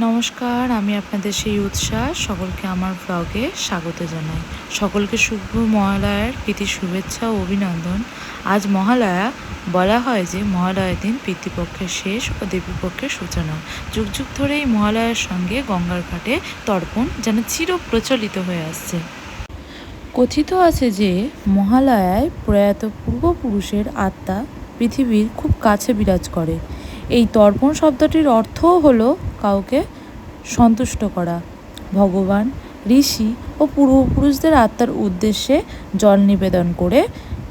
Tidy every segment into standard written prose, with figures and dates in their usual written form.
নমস্কার, আমি আপনাদের সেই উৎসাহ সকলকে আমার ব্লগে স্বাগত জানাই। সকলকে শুভ মহালয়ার প্রীতি শুভেচ্ছা ও অভিনন্দন। আজ মহালয়া, বলা হয় যে মহালয়ার দিন পিতৃপক্ষের শেষ ও দেবীপক্ষের সূচনা। যুগ যুগ ধরে এই মহালয়ার সঙ্গে গঙ্গার ঘাটে তর্পণ যেন চির প্রচলিত হয়ে আসছে। কথিত আছে যে মহালয়ায় প্রয়াত পূর্বপুরুষের আত্মা পৃথিবীর খুব কাছে বিরাজ করে। এই তর্পণ শব্দটির অর্থও হলো কাউকে সন্তুষ্ট করা। ভগবান, ঋষি ও পূর্বপুরুষদের আত্মার উদ্দেশ্যে জল নিবেদন করে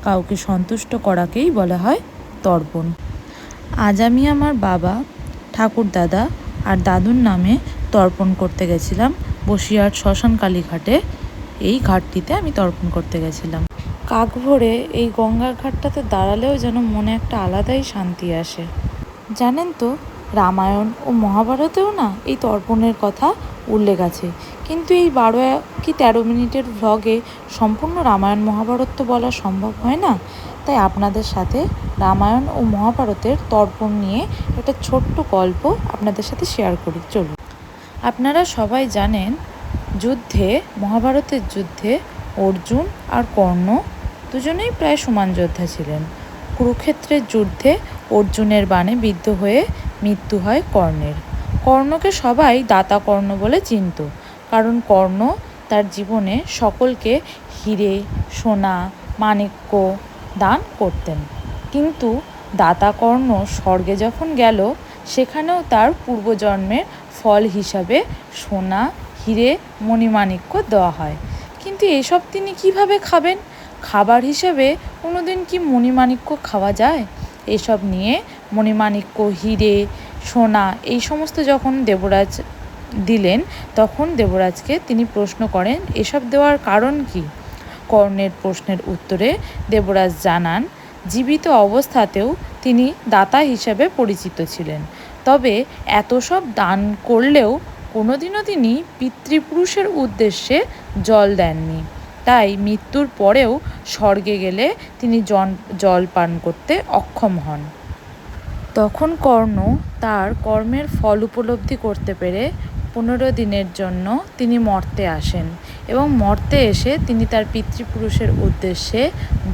কাউকে সন্তুষ্ট করাকেই বলা হয় তর্পণ। আজ আমি আমার বাবা, ঠাকুরদাদা আর দাদুর নামে তর্পণ করতে গেছিলাম বসিরহাট শ্মশান কালীঘাটে। এই ঘাটটিতে আমি তর্পণ করতে গেছিলাম। কাক ভরে এই গঙ্গার ঘাটটাতে দাঁড়ালেও যেন মনে একটা আলাদাই শান্তি আসে। জানেন তো, রামায়ণ ও মহাভারতেও না এই তর্পণের কথা উল্লেখ আছে, কিন্তু এই 12 কি 13 মিনিটের ভ্লগে সম্পূর্ণ রামায়ণ মহাভারত তো বলা সম্ভব হয় না। তাই আপনাদের সাথে রামায়ণ ও মহাভারতের তর্পণ নিয়ে একটা ছোট্ট গল্প আপনাদের সাথে শেয়ার করি, চলুন। আপনারা সবাই জানেন, মহাভারতের যুদ্ধে অর্জুন আর কর্ণ দুজনেই প্রায় সমান যোদ্ধা ছিলেন। কুরুক্ষেত্রের যুদ্ধে অর্জুনের বাণে বিদ্ধ হয়ে মৃত্যু হয় কর্ণের। কর্ণকে সবাই দাতা কর্ণ বলে চিনত, কারণ কর্ণ তার জীবনে সকলকে হিরে, সোনা, মাণিক্য দান করতেন। কিন্তু দাতা কর্ণ স্বর্গে যখন গেল, সেখানেও তার পূর্বজন্মের ফল হিসাবে সোনা, হিরে, মণিমাণিক্য দেওয়া হয়। কিন্তু এসব তিনি কিভাবে খাবেন? খাবার হিসাবে কোনোদিন কি মণিমাণিক্য খাওয়া যায়? এসব নিয়ে মণিমাণিক্য, হিরে, সোনা এই সমস্ত যখন দেবরাজ দিলেন, তখন দেবরাজকে তিনি প্রশ্ন করেন, এসব দেওয়ার কারণ কি? কর্ণের প্রশ্নের উত্তরে দেবরাজ জানান, জীবিত অবস্থাতেও তিনি দাতা হিসাবে পরিচিত ছিলেন, তবে এত সব দান করলেও কোনোদিনও তিনি পিতৃপুরুষের উদ্দেশ্যে জল দেননি। তাই মৃত্যুর পরেও স্বর্গে গেলে তিনি জল পান করতে অক্ষম হন। তখন কর্ণ তার কর্মের ফল উপলব্ধি করতে পেরে 15 দিনের জন্য তিনি মর্তে আসেন, এবং মর্তে এসে তিনি তার পিতৃপুরুষের উদ্দেশ্যে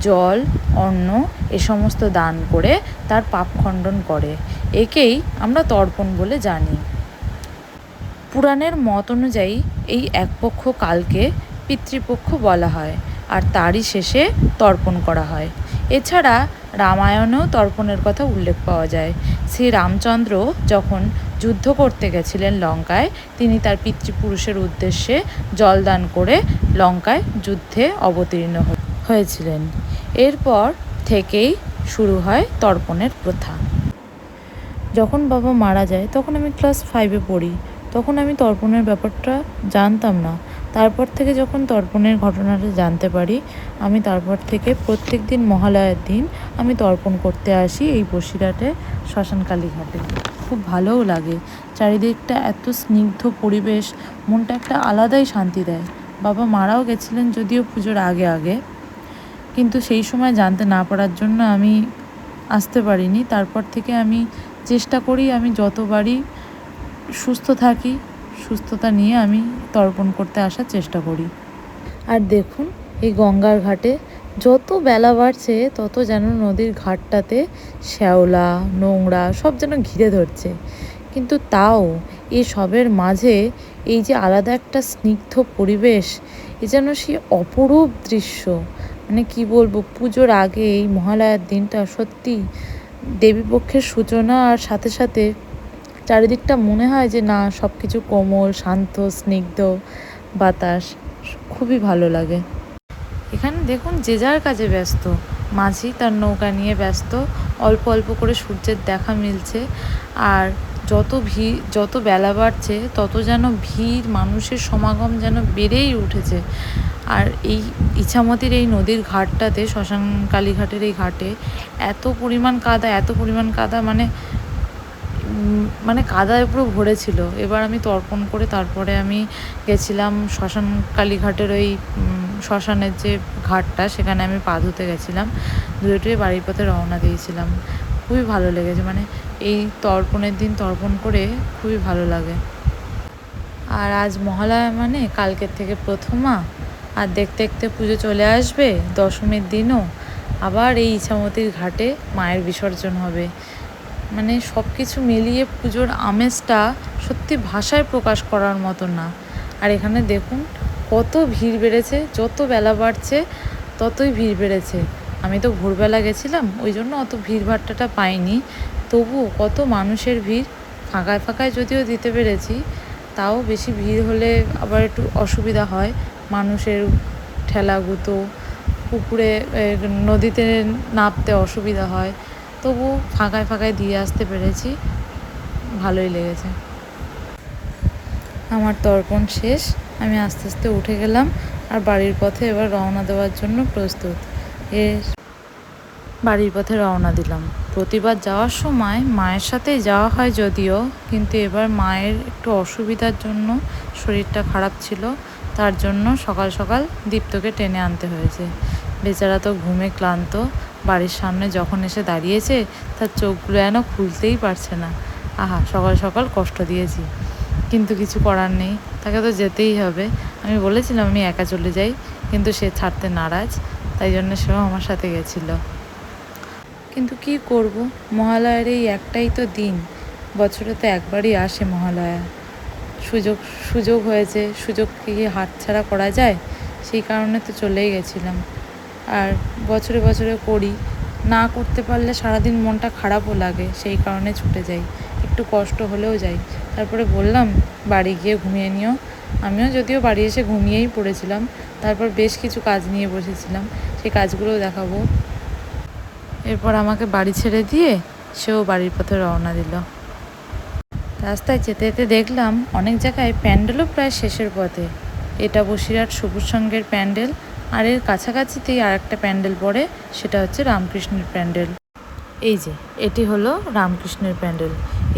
জল, অন্ন এ সমস্ত দান করে তার পাপ খণ্ডন করে। একেই আমরা তর্পণ বলে জানি। পুরাণের মত অনুযায়ী এই একপক্ষ কালকে পিতৃপক্ষ বলা হয়, আর তারই শেষে তর্পণ করা হয়। এছাড়া রামায়ণেও তর্পণের কথা উল্লেখ পাওয়া যায়। শ্রী রামচন্দ্র যখন যুদ্ধ করতে গেছিলেন লঙ্কায়, তিনি তার পিতৃপুরুষের উদ্দেশ্যে জলদান করে লঙ্কায় যুদ্ধে অবতীর্ণ হয়েছিলেন। এরপর থেকেই শুরু হয় তর্পণের প্রথা। যখন বাবা মারা যায় তখন আমি ক্লাস 5-এ পড়ি। তখন আমি তর্পণের ব্যাপারটা জানতাম না। তারপর থেকে যখন তর্পণের ঘটনাটা জানতে পারি, আমি তারপর থেকে প্রত্যেক দিন মহালয়ার দিন আমি তর্পণ করতে আসি এই বসিরহাটে শ্মশান কালীঘাটে। খুব ভালোও লাগে। চারিদিকটা এত স্নিগ্ধ পরিবেশ, মনটা একটা আলাদাই শান্তি দেয়। বাবা মারাও গেছিলেন যদিও পুজোর আগে আগে, কিন্তু সেই সময় জানতে না পারার জন্য আমি আসতে পারিনি। তারপর থেকে আমি চেষ্টা করি, আমি যতবারই সুস্থ থাকি, সুস্থতা নিয়ে আমি তর্পণ করতে আসার চেষ্টা করি। আর দেখুন, এই গঙ্গার ঘাটে যত বেলা বাড়ছে তত যেন নদীর ঘাটটাতে শ্যাওলা, নোংরা সব যেন ঘিরে ধরছে, কিন্তু তাও এসবের মাঝে এই যে আলাদা একটা স্নিগ্ধ পরিবেশ, এ যেন সেই অপরূপ দৃশ্য। মানে কি বলবো, পুজোর আগে এই মহালয়ার দিনটা সত্যি দেবীপক্ষের সূচনা, আর সাথে সাথে চারিদিকটা মনে হয় যে না, সব কিছু কোমল, শান্ত, স্নিগ্ধ বাতাস, খুবই ভালো লাগে। এখানে দেখুন, যে যার কাজে ব্যস্ত। মাঝি তার নৌকা নিয়ে ব্যস্ত, অল্প অল্প করে সূর্যের দেখা মিলছে। আর যত বেলা বাড়ছে তত যেন ভিড়, মানুষের সমাগম যেন বেড়েই উঠেছে। আর এই ইছামতির এই নদীর ঘাটটাতে, শ্মশান কালীঘাটের এই ঘাটে এত পরিমাণ কাদা, মানে কাদায় পুরো ভরেছিল। এবার আমি তর্পণ করে তারপরে আমি গেছিলাম শ্মশান কালীঘাটের ওই শ্মশানের যে ঘাটটা, সেখানে আমি পা ধুতে গেছিলাম। ধুয়ে বাড়ির পথে রওনা দিয়েছিলাম। খুবই ভালো লেগেছে, মানে এই তর্পণের দিন তর্পণ করে খুবই ভালো লাগে। আর আজ মহালয়া মানে কালকের থেকে প্রথমা, আর দেখতে দেখতে পুজো চলে আসবে। দশমীর দিনও আবার এই ইছামতির ঘাটে মায়ের বিসর্জন হবে। মানে সব কিছু মিলিয়ে পুজোর আমেজটা সত্যি ভাষায় প্রকাশ করার মতো না। আর এখানে দেখুন কত ভিড় বেড়েছে, যত বেলা বাড়ছে ততই ভিড় বেড়েছে। আমি তো ভোরবেলা গেছিলাম, ওই জন্য অত ভিড় ভাট্টাটা পাইনি, তবুও কত মানুষের ভিড়। ফাঁকায় ফাঁকায় যদিও দিতে পেরেছি, তাও বেশি ভিড় হলে আবার একটু অসুবিধা হয়, মানুষের ঠেলাগুতো, পুকুরে নদীতে নামতে অসুবিধা হয়। তবু ফাঁকায় ফাঁকায় দিয়ে আসতে পেরেছি, ভালোই লেগেছে। আমার তর্পণ শেষ, আমি আস্তে আস্তে উঠে গেলাম আর বাড়ির পথে এবার রওনা দেওয়ার জন্য প্রস্তুত। বাড়ির পথে রওনা দিলাম। প্রতিবার যাওয়ার সময় মায়ের সাথেই যাওয়া হয় যদিও, কিন্তু এবার মায়ের একটু অসুবিধার জন্য, শরীরটা খারাপ ছিল, তার জন্য সকাল সকাল দীপ্তকে টেনে আনতে হয়েছে। বেচারা তো ঘুমে ক্লান্ত, বাড়ির সামনে যখন এসে দাঁড়িয়েছে তার চোখগুলো যেন খুলতেই পারছে না। আহা, সকাল সকাল কষ্ট দিয়েছি, কিন্তু কিছু করার নেই, তাকে তো যেতেই হবে। আমি বলেছিলাম আমি একা চলে যাই, কিন্তু সে ছাড়তে নারাজ, তাই জন্য সেও আমার সাথে গেছিলো। কিন্তু কি করব, মহালয়ার এই একটাই তো দিন, বছরে তো একবারই আসে মহালয়া। সুযোগ হয়েছে, সুযোগকে কি হাতছাড়া করা যায়? সেই কারণে তো চলেই গেছিলাম। আর বছরে বছরে করি, না করতে পারলে সারাদিন মনটা খারাপও লাগে, সেই কারণে ছুটে যাই, একটু কষ্ট হলেও যাই। তারপরে বললাম বাড়ি গিয়ে ঘুমিয়ে নিও। আমিও যদিও বাড়ি এসে ঘুমিয়েই পড়েছিলাম, তারপর বেশ কিছু কাজ নিয়ে বসেছিলাম, সেই কাজগুলোও দেখাবো। এরপর আমাকে বাড়ি ছেড়ে দিয়ে সেও বাড়ির পথে রওনা দিল। রাস্তায় যেতে যেতে দেখলাম অনেক জায়গায় প্যান্ডেলও প্রায় শেষের পথে। এটা বসিরহাট সবুজ সংঘের প্যান্ডেল, আর এর কাছাকাছিতেই আর একটা প্যান্ডেল পড়ে, সেটা হচ্ছে রামকৃষ্ণের প্যান্ডেল। এই যে এটি হলো রামকৃষ্ণের প্যান্ডেল।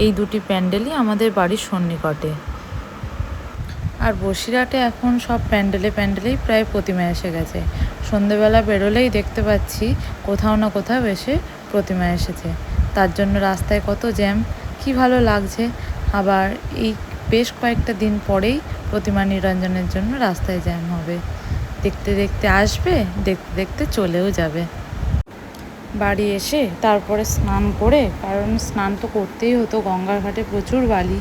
এই দুটি প্যান্ডেলই আমাদের বাড়ির সন্নিকটে। আর বসিরহাটে এখন সব প্যান্ডেলেই প্রায় প্রতিমা এসে গেছে। সন্ধেবেলা বেরোলেই দেখতে পাচ্ছি কোথাও না কোথাও এসে প্রতিমা এসেছে, তার জন্য রাস্তায় কত জ্যাম, কি ভালো লাগছে। আবার এই বেশ কয়েকটা দিন পরেই প্রতিমা নিরঞ্জনের জন্য রাস্তায় জ্যাম হবে। দেখতে দেখতে আসবে, দেখতে দেখতে চলেও যাবে। বাড়ি এসে তারপরে স্নান করে, কারণ স্নান তো করতেই হতো, গঙ্গার ঘাটে প্রচুর বালি,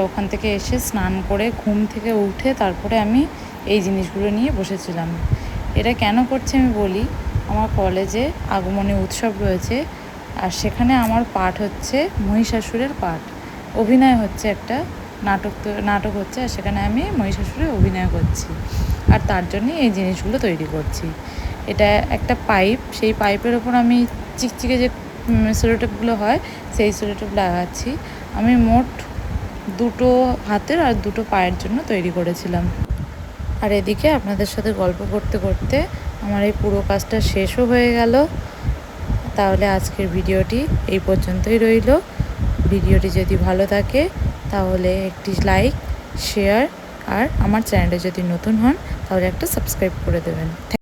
ওখান থেকে এসে স্নান করে ঘুম থেকে উঠে তারপরে আমি এই জিনিসগুলো নিয়ে বসেছিলাম। এটা কেন করছি আমি বলি। আমার কলেজে আগমনী উৎসব রয়েছে, আর সেখানে আমার পাঠ হচ্ছে মহিষাসুরের পাঠ, অভিনয় হচ্ছে, একটা নাটক হচ্ছে, আর সেখানে আমি মহিষাসুরে অভিনয় করছি, আর তার জন্যই এই জিনিসগুলো তৈরি করছি। এটা একটা পাইপ, সেই পাইপের ওপর আমি চিকচিকে যে সেলোটেপগুলো হয় সেই সেলোটেপ লাগাচ্ছি। আমি মোট 2 হাতের আর 2 পায়ের জন্য তৈরি করেছিলাম। আর এদিকে আপনাদের সাথে গল্প করতে করতে আমার এই পুরো কাজটা শেষও হয়ে গেল। তাহলে আজকের ভিডিওটি এই পর্যন্তই রইল। ভিডিওটি যদি ভালো থাকে তাহলে একটি লাইক, শেয়ার, আর আমার চ্যানেলে যদি নতুন হন তাহলে একটা সাবস্ক্রাইব করে দেবেন।